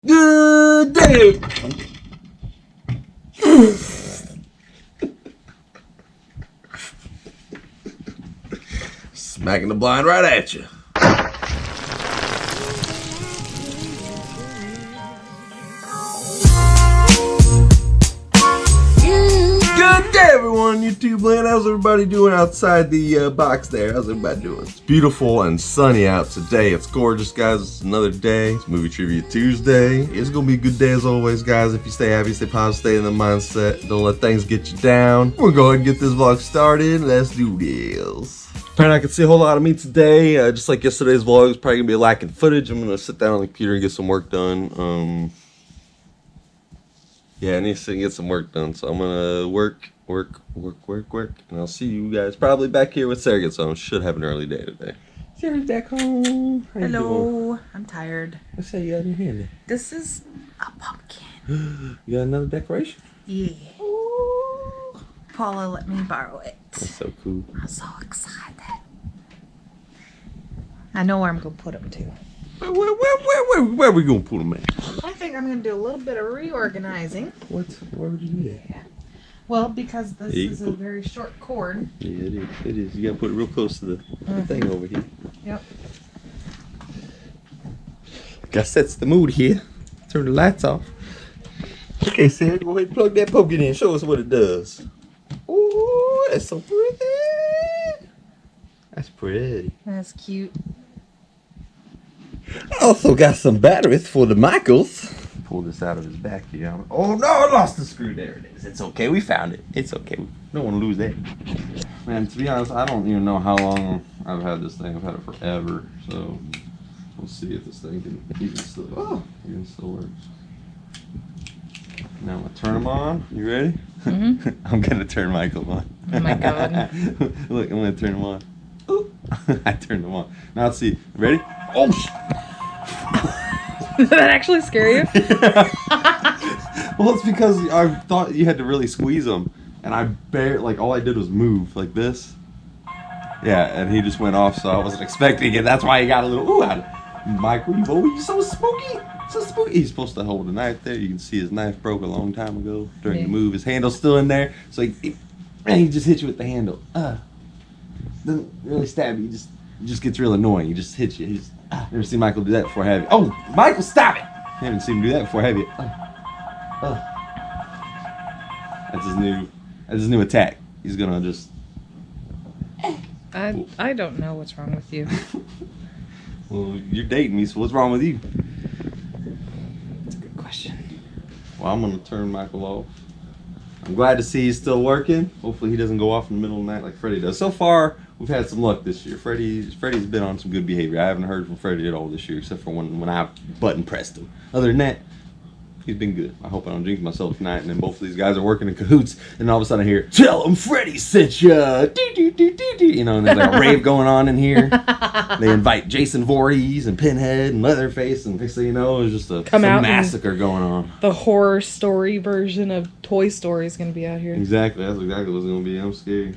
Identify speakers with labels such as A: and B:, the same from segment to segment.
A: Good day. Smacking the blind right at you. Good day, everyone. YouTube land. How's everybody doing outside the box there? How's everybody doing? It's beautiful and sunny out today. It's gorgeous, guys. It's another day. It's Movie Trivia Tuesday. It's gonna be a good day as always, guys. If you stay happy, stay positive, stay in the mindset. Don't let things get you down. We're going to get this vlog started. Let's do this. Apparently I can see a whole lot of me today. Just like yesterday's vlog, it's probably gonna be lacking footage. I'm gonna sit down on the computer and get some work done. Yeah, I need to get some work done, so I'm gonna work, and I'll see you guys probably back here with Sarah gets home. Should have an early day today. Sarah's back home. How
B: Hello, I'm tired.
A: What's that you got in your hand?
B: This is a pumpkin.
A: You got another decoration?
B: Yeah.
A: Ooh.
B: Paula let me borrow it.
A: That's so cool.
B: I'm so excited. I know where I'm gonna put them too.
A: Where are we gonna put them at?
B: I think I'm gonna do a little bit of reorganizing.
A: Where would you do that?
B: Well, because this is a very short cord.
A: Yeah, it is. It is. You gotta put it real close to the thing over here.
B: Yep.
A: Guess that's the mood here. Turn the lights off. Okay, Sarah, go ahead and plug that pumpkin in. Show us what it does. Ooh, that's so pretty. That's pretty.
B: That's cute.
A: I also got some batteries for the Michaels. Pull this out of his back here. Oh no, I lost the screw. There it is. It's okay. We found it. It's okay. We don't want to lose that. Man, to be honest, I don't even know how long I've had this thing. I've had it forever. So we'll see if this thing can even still works. Now I'm gonna turn them on. You ready?
B: Mm-hmm.
A: I'm gonna turn Michael on.
B: Oh my god.
A: Look, I'm gonna turn them on. Ooh. I turned them on. Now let's see. Ready? Oh
B: Did that actually scare you?
A: Well, it's because I thought you had to really squeeze them, and all I did was move like this. Yeah, and he just went off, so I wasn't expecting it. That's why he got a little ooh out of it. Michael, you so spooky. So spooky. He's supposed to hold a knife there. You can see his knife broke a long time ago during the move. His handle's still in there, so he just hit you with the handle. Doesn't really stab you. It just gets real annoying. He just hits you. Never seen Michael do that before, have you? Oh, Michael, stop it! You haven't seen him do that before, have you? That's his new attack. He's gonna just.
B: I don't know what's wrong with you.
A: Well, you're dating me, so what's wrong with you?
B: That's a good question.
A: Well, I'm gonna turn Michael off. I'm glad to see he's still working. Hopefully he doesn't go off in the middle of the night like Freddie does. So far, we've had some luck this year. Freddie's been on some good behavior. I haven't heard from Freddie at all this year, except for when I button pressed him. Other than that, he's been good. I hope I don't jinx myself tonight, and then both of these guys are working in cahoots, and all of a sudden I hear, "Tell him Freddie sent ya!" You know, and there's like a rave going on in here. They invite Jason Voorhees and Pinhead and Leatherface, and next thing you know, there's just some massacre going on.
B: The horror story version of Toy Story is going to be out here.
A: Exactly, that's exactly what's going to be. I'm scared.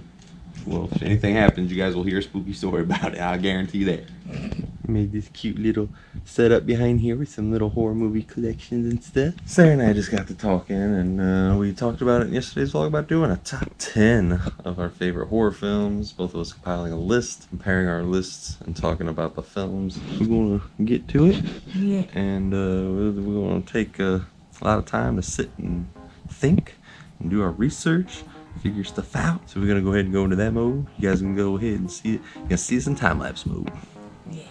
A: Well, if anything happens, you guys will hear a spooky story about it. I guarantee that. Made this cute little setup behind here with some little horror movie collections and stuff. Sarah and I just got to talking, and we talked about it in yesterday's vlog about doing a top 10 of our favorite horror films. Both of us compiling a list, comparing our lists, and talking about the films. We're going to get to it.
B: Yeah.
A: And we're going to take a lot of time to sit and think and do our research. Figure stuff out. So we're gonna go ahead and go into that mode. You guys can go ahead and see it. You can see us in time-lapse mode.
B: Yeah.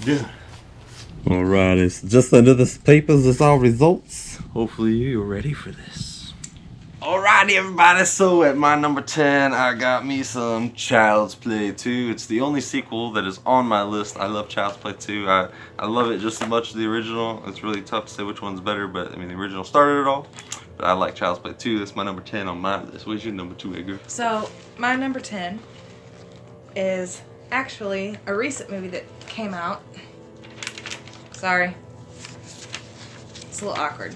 A: Yeah. Alright, it's just under the papers, it's our results. Hopefully you're ready for this. Alrighty everybody, so at my number 10 I got me some Child's Play 2. It's the only sequel that is on my list. I love Child's Play 2. I love it just as much as the original. It's really tough to say which one's better, but I mean the original started it all. But I like Child's Play 2. That's my number 10 on my list. What's your number 2, Edgar?
B: So my number 10 is actually a recent movie that came out. Sorry. a little awkward.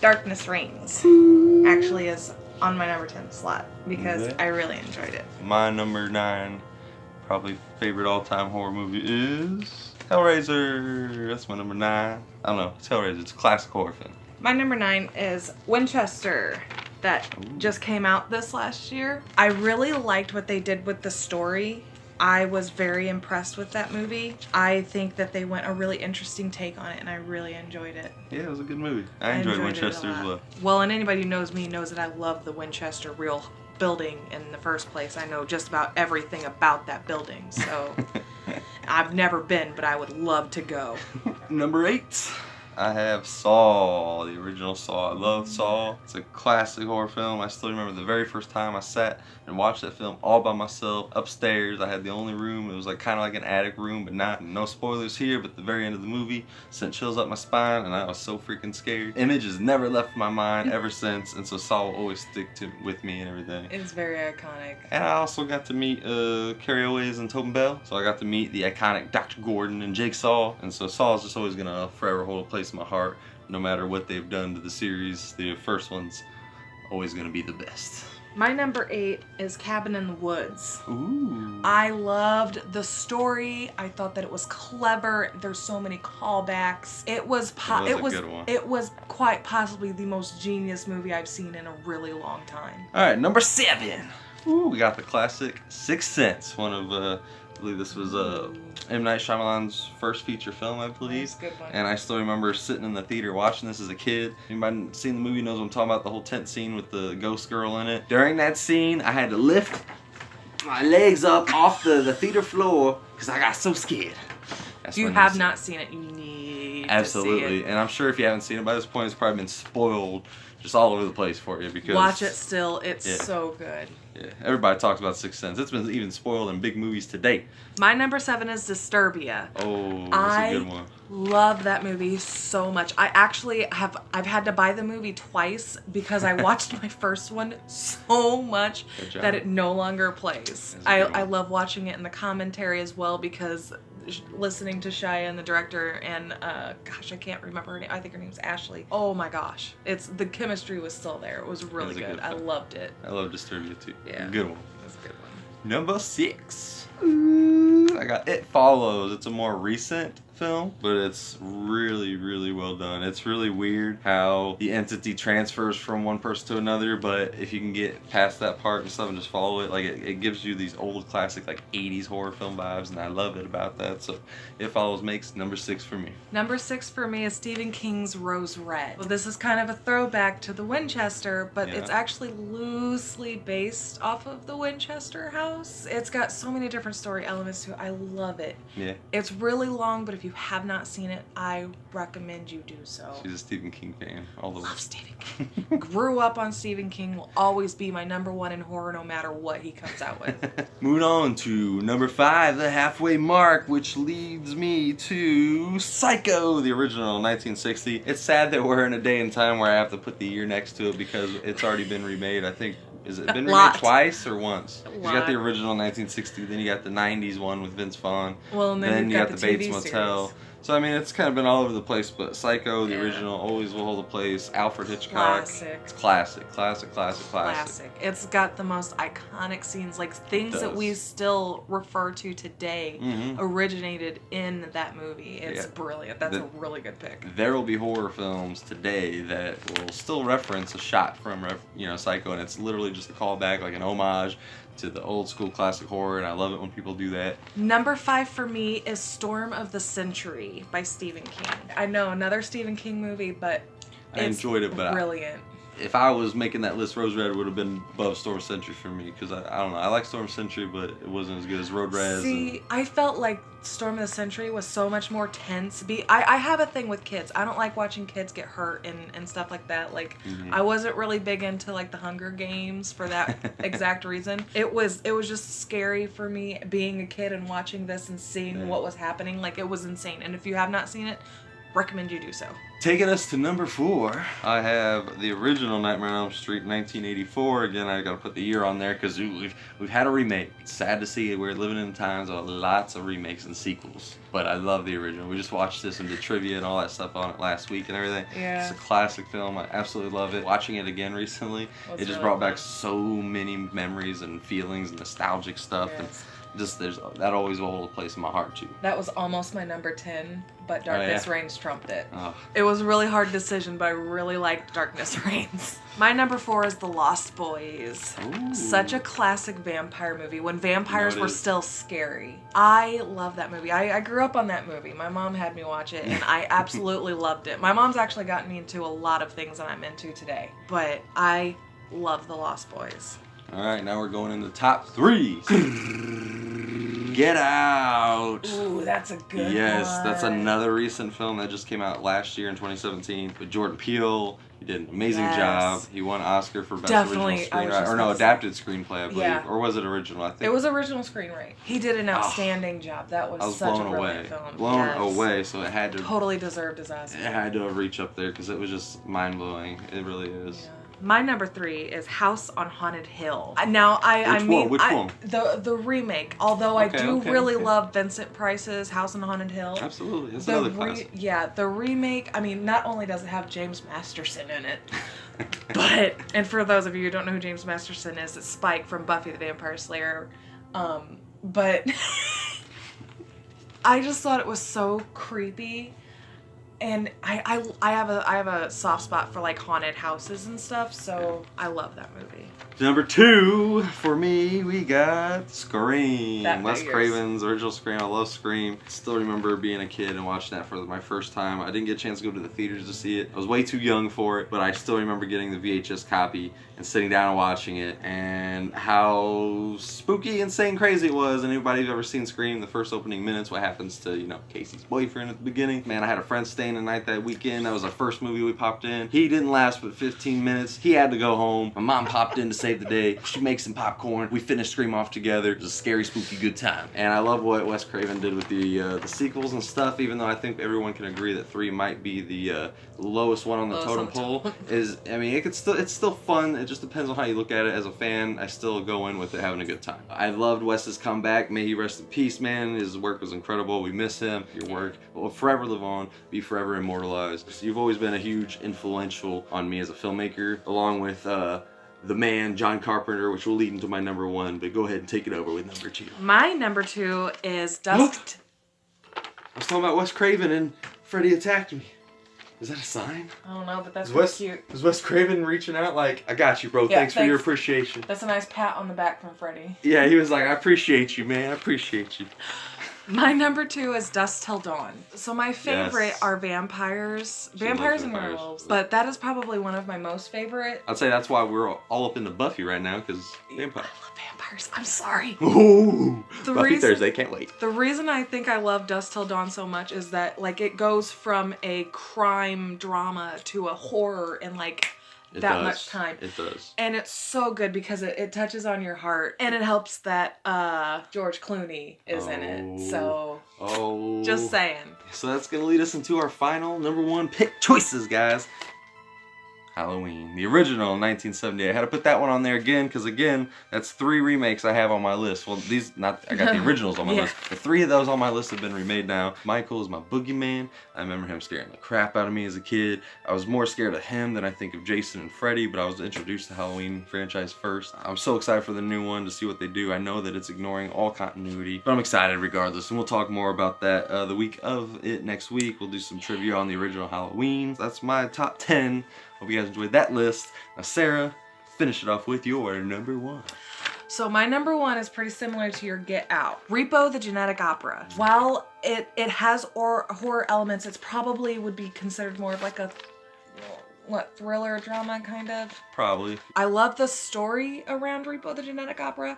B: Darkness Reigns actually is on my number 10 slot because I really enjoyed it.
A: My number 9, probably favorite all-time horror movie is Hellraiser. That's my number 9. I don't know. It's Hellraiser. It's a classic horror film.
B: My number 9 is Winchester. That just came out this last year. I really liked what they did with the story. I was very impressed with that movie. I think that they went a really interesting take on it, and I really enjoyed it.
A: Yeah, it was a good movie. I enjoyed Winchester as well.
B: Well, and anybody who knows me knows that I love the Winchester real building in the first place. I know just about everything about that building, so I've never been, but I would love to go.
A: Number 8. I have Saw, the original Saw. I love Saw. It's a classic horror film. I still remember the very first time I sat and watched that film all by myself upstairs. I had the only room. It was like kind of like an attic room, but no spoilers here. But the very end of the movie sent chills up my spine, and I was so freaking scared. Image has never left my mind ever since, and so Saw will always stick with me and everything.
B: It's very iconic.
A: And I also got to meet Carrie Elwes and Tobin Bell, so I got to meet the iconic Dr. Gordon and Jigsaw, and so Saw is just always gonna forever hold a place in my heart, no matter what they've done to the series. The first one's always gonna be the best.
B: My number 8 is Cabin in the Woods.
A: Ooh.
B: I loved the story. I thought that it was clever. There's so many callbacks. It was quite possibly the most genius movie I've seen in a really long time.
A: All right, number 7. Ooh, we got the classic Sixth Sense. One of I believe this was M. Night Shyamalan's first feature film, I believe.
B: That's a good one.
A: And I still remember sitting in the theater watching this as a kid. Anybody seen the movie knows what I'm talking about, the whole tent scene with the ghost girl in it. During that scene, I had to lift my legs up off the theater floor because I got so scared.
B: If you have not seen it, you need to see it.
A: And I'm sure if you haven't seen it by this point, it's probably been spoiled just all over the place for you because
B: watch it still. It's so good.
A: Yeah, everybody talks about Sixth Sense. It's been even spoiled in big movies today.
B: My number 7 is Disturbia.
A: Oh, that's a good one.
B: Love that movie so much. I actually I've had to buy the movie twice because I watched my first one so much that it no longer plays. I love watching it in the commentary as well because listening to Shia and the director and gosh, I can't remember her name. I think her name's Ashley. Oh my gosh, the chemistry was still there. It was really good. I loved it.
A: I love Disturbia too.
B: Yeah,
A: good one.
B: That's a good one.
A: Number 6. I got It Follows. It's a more recent film, but it's really, really well done. It's really weird how the entity transfers from one person to another, but if you can get past that part and stuff and just follow it, like it gives you these old classic like 80s horror film vibes, and I love it about that. So It Follows makes number 6 for me.
B: Number 6 for me is Stephen King's Rose Red. Well, this is kind of a throwback to the Winchester, but it's actually loosely based off of the Winchester house. It's got so many different story elements to it. I love it.
A: Yeah.
B: It's really long, but if you have not seen it, I recommend you do so.
A: She's a Stephen King fan.
B: Love Stephen King. Grew up on Stephen King. Will always be my number 1 in horror no matter what he comes out with.
A: Moving on to number 5, the halfway mark, which leads me to Psycho, the original 1960. It's sad that we're in a day and time where I have to put the year next to it because it's already been remade. I think Has it been remade twice or once? You got the original 1960, then you got the 90s one with Vince Vaughn.
B: Well, and then you
A: got the Bates
B: TV
A: Motel.
B: series.
A: So, I mean, it's kind of been all over the place, but Psycho, the original, always will hold a place. Alfred Hitchcock.
B: Classic.
A: It's classic.
B: It's got the most iconic scenes, like things that we still refer to today originated in that movie. It's brilliant. That's a really good pick.
A: There will be horror films today that will still reference a shot from, Psycho, and it's literally just a callback, like an homage to the old school classic horror, and I love it when people do that.
B: Number 5 for me is Storm of the Century by Stephen King. I know, another Stephen King movie, but
A: I enjoyed it, but
B: brilliant.
A: If I was making that list, Rose Red would have been above Storm of the Century for me, because I don't know, I like Storm of the Century, but it wasn't as good as Road Res.
B: See, I felt like Storm of the Century was so much more tense. I have a thing with kids. I don't like watching kids get hurt and stuff like that. Like, I wasn't really big into like the Hunger Games for that exact reason. It was just scary for me being a kid and watching this and seeing what was happening. Like, it was insane. And if you have not seen it, recommend you do so.
A: Taking us to number 4, I have the original Nightmare on Elm Street, 1984. Again, I gotta put the year on there because we've had a remake. It's sad to see we're living in times of lots of remakes and sequels. But I love the original. We just watched this and did trivia and all that stuff on it last week and everything.
B: Yeah.
A: It's a classic film. I absolutely love it. Watching it again recently, it just
B: really
A: brought
B: fun.
A: back so many memories and feelings and nostalgic stuff.
B: Yes.
A: And just that always will hold a place in my heart too.
B: That was almost my number 10, but Darkness Reigns trumped it.
A: Oh.
B: It was a really hard decision, but I really liked Darkness Reigns. My number 4 is The Lost Boys.
A: Ooh.
B: Such a classic vampire movie when vampires
A: it
B: were
A: is.
B: still scary. I love that movie. I grew up on that movie. My mom had me watch it, and I absolutely loved it. My mom's actually gotten me into a lot of things that I'm into today, but I love The Lost Boys.
A: All right, now we're going in the top 3. Get Out.
B: Ooh, that's a good
A: Yes,
B: one.
A: that's another recent film that just came out last year in 2017 with Jordan Peele. He did an amazing job. He won Oscar for Best
B: Definitely,
A: Original
B: I was
A: Screenwriter.
B: just
A: Or no,
B: gonna say.
A: adapted screenplay, I believe.
B: Yeah.
A: Or was it original? I think.
B: It was original screenwriter. He did an outstanding job. That was,
A: I was
B: such
A: blown
B: a brilliant
A: away.
B: film.
A: Blown
B: Yes.
A: away, so it had to
B: Totally deserved his Oscar.
A: it had to reach up there because it was just mind-blowing. It really is.
B: Yeah. My number 3 is House on Haunted Hill. Now,
A: Which one?
B: The remake. Although I do really
A: okay.
B: love Vincent Price's House on Haunted Hill.
A: Absolutely. That's another classic.
B: Yeah, the remake, I mean, not only does it have James Masterson in it, but, and for those of you who don't know who James Masterson is, it's Spike from Buffy the Vampire Slayer. But I just thought it was so creepy. And I have a soft spot for like haunted houses and stuff, so I love that movie.
A: Number 2 for me, we got Scream.
B: That
A: Wes
B: figures.
A: Craven's original Scream. I love Scream. Still remember being a kid and watching that for my first time. I didn't get a chance to go to the theaters to see it. I was way too young for it, but I still remember getting the VHS copy and sitting down and watching it, and how spooky, insane, crazy it was. And anybody who's ever seen Scream, the first opening minutes, what happens to, Casey's boyfriend at the beginning. Man, I had a friend staying the night that weekend. That was our first movie we popped in. He didn't last but 15 minutes. He had to go home. My mom popped in to save the day. She makes some popcorn. We finished Scream off together. It was a scary, spooky, good time. And I love what Wes Craven did with the sequels and stuff, even though I think everyone can agree that 3 might be the lowest one on the totem pole. It's still fun. It just depends on how you look at it. As a fan, I still go in with it having a good time. I loved Wes's comeback. May he rest in peace, man. His work was incredible. We miss him. Your work will forever live on, be forever immortalized. You've always been a huge influential on me as a filmmaker, along with the man, John Carpenter, which will lead into my number 1, but go ahead and take it over with number 2.
B: My number 2 is Dusk.
A: I was talking about Wes Craven and Freddy attacked me. Is that a sign?
B: I don't know, but that's really cute.
A: Is Wes Craven reaching out like, I got you, bro.
B: Yeah,
A: thanks for your appreciation.
B: That's a nice pat on the back from Freddie.
A: Yeah, he was like, I appreciate you, man. I appreciate you.
B: My number 2 is Dusk Till Dawn. So my favorite
A: Yes.
B: are vampires.
A: She loves
B: Vampires and
A: vampires.
B: werewolves. But that is probably one of my most favorite.
A: I'd say that's why we're all up into Buffy right now, because vampire.
B: I love vampires. I'm sorry.
A: Ooh,
B: The
A: Buffy
B: reason-
A: Thursday, can't wait.
B: The reason I think I love Dusk Till Dawn so much is that like it goes from a crime drama to a horror in like
A: It
B: that
A: does.
B: much time.
A: It does.
B: And it's so good because it touches on your heart. And it helps that George Clooney is in it. So
A: Oh.
B: just saying.
A: So that's going to lead us into our final number 1 pick choices, guys. Halloween, the original 1978. I had to put that one on there again because again, that's 3 remakes I have on my list. Well, I got the originals on my
B: Yeah.
A: list. The 3 of those on my list have been remade now. Michael is my boogeyman. I remember him scaring the crap out of me as a kid. I was more scared of him than I think of Jason and Freddy, but I was introduced to the Halloween franchise first. I'm so excited for the new one to see what they do. I know that it's ignoring all continuity, but I'm excited regardless, and we'll talk more about that the week of it next week. We'll do some trivia on the original Halloween. That's my top 10. Hope you guys enjoyed that list. Now, Sarah, finish it off with your number 1.
B: So my number 1 is pretty similar to your Get Out. Repo the Genetic Opera. While it has horror elements, it's probably would be considered more of like a thriller drama kind of.
A: Probably.
B: I love the story around Repo the Genetic Opera.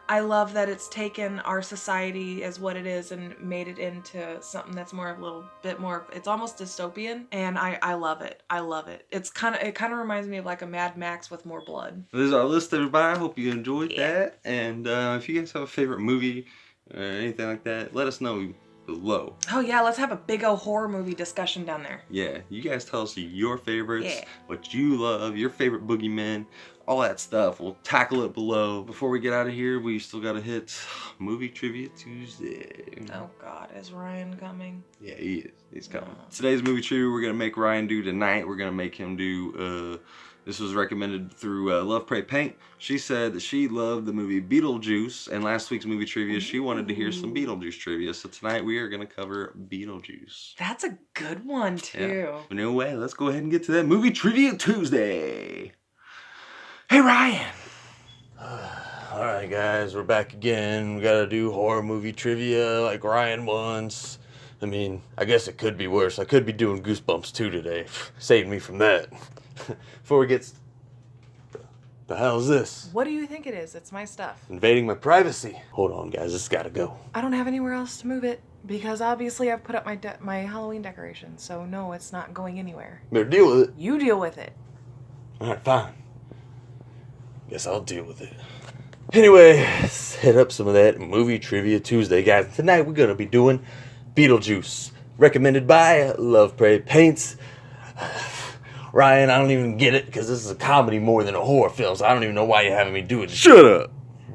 B: I love that it's taken our society as what it is and made it into something that's more a little bit more, it's almost dystopian, and I love it. I love it. It kind of reminds me of like a Mad Max with more blood.
A: This is our list, everybody. I hope you enjoyed that. And if you guys have a favorite movie or anything like that, let us know below.
B: Oh yeah, let's have a big old horror movie discussion down there.
A: Yeah, you guys tell us your favorites,
B: Yeah.
A: what you love, your favorite boogeymen, all that stuff. We'll tackle it below. Before we get out of here, we still gotta hit Movie Trivia Tuesday.
B: Oh God, is Ryan coming?
A: Yeah, he is. He's coming. Today's movie trivia we're gonna make Ryan do tonight. We're gonna make him do. This was recommended through Love Pray Paint. She said that she loved the movie Beetlejuice, and last week's movie trivia she wanted to hear some Beetlejuice trivia. So tonight we are gonna cover Beetlejuice.
B: That's a good one too.
A: Yeah. But no way. Let's go ahead and get to that Movie Trivia Tuesday. Hey Ryan.
C: Alright guys, we're back again. We gotta do horror movie trivia like Ryan wants. I mean, I guess it could be worse. I could be doing Goosebumps 2 today. Saved me from that. Before we get... The hell is this?
B: What do you think it is? It's my stuff.
C: Invading my privacy. Hold on guys, this gotta go.
B: I don't have anywhere else to move it because obviously I've put up my Halloween decorations. So no, it's not going anywhere.
C: Better deal with it.
B: You deal with it.
C: Alright, fine. Guess I'll deal with it. Anyway, let's hit up some of that Movie Trivia Tuesday, guys. Tonight we're gonna be doing Beetlejuice, recommended by Love Pray Paints. Ryan, I don't even get it because this is a comedy more than a horror film, so I don't even know why you're having me do it.
A: Shut up.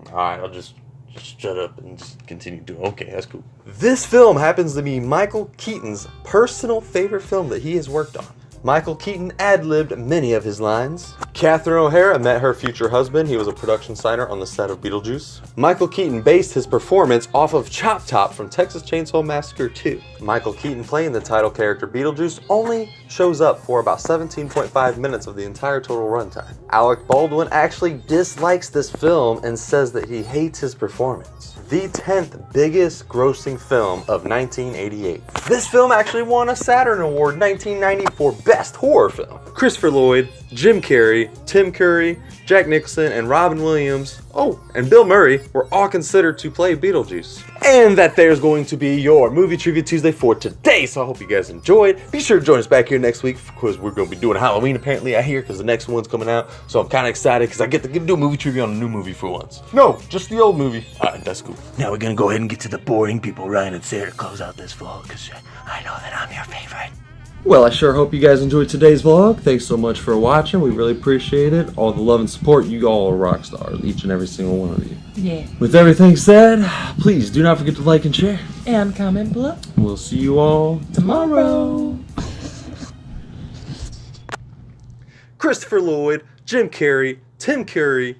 C: Alright, I'll just shut up and just continue doing it. Okay, that's cool. This film happens to be Michael Keaton's personal favorite film that he has worked on. Michael Keaton ad-libbed many of his lines. Catherine O'Hara met her future husband. He was a production signer on the set of Beetlejuice. Michael Keaton based his performance off of Chop Top from Texas Chainsaw Massacre 2. Michael Keaton playing the title character Beetlejuice only shows up for about 17.5 minutes of the entire total runtime. Alec Baldwin actually dislikes this film and says that he hates his performance. The 10th biggest grossing film of 1988. This film actually won a Saturn Award 1990 for Best Horror Film. Christopher Lloyd, Jim Carrey, Tim Curry, Jack Nicholson, and Robin Williams, and Bill Murray were all considered to play Beetlejuice. And that there's going to be your Movie Trivia Tuesday for today, so I hope you guys enjoyed. Be sure to join us back here next week because we're going to be doing Halloween apparently, I hear, because the next one's coming out. So I'm kind of excited because I get to do a movie trivia on a new movie for once. No, just the old movie. Alright, that's cool.
D: Now we're gonna go ahead and get to the boring people, Ryan and Sarah, to close out this vlog, because I know that I'm your favorite.
E: Well, I sure hope you guys enjoyed today's vlog. Thanks so much for watching. We really appreciate it. All the love and support. You all are rock stars, each and every single one of you.
F: Yeah.
E: With everything said, please do not forget to like and share.
F: And comment below.
E: We'll see you all
F: Tomorrow.
C: Christopher Lloyd, Jim Carrey, Tim Curry.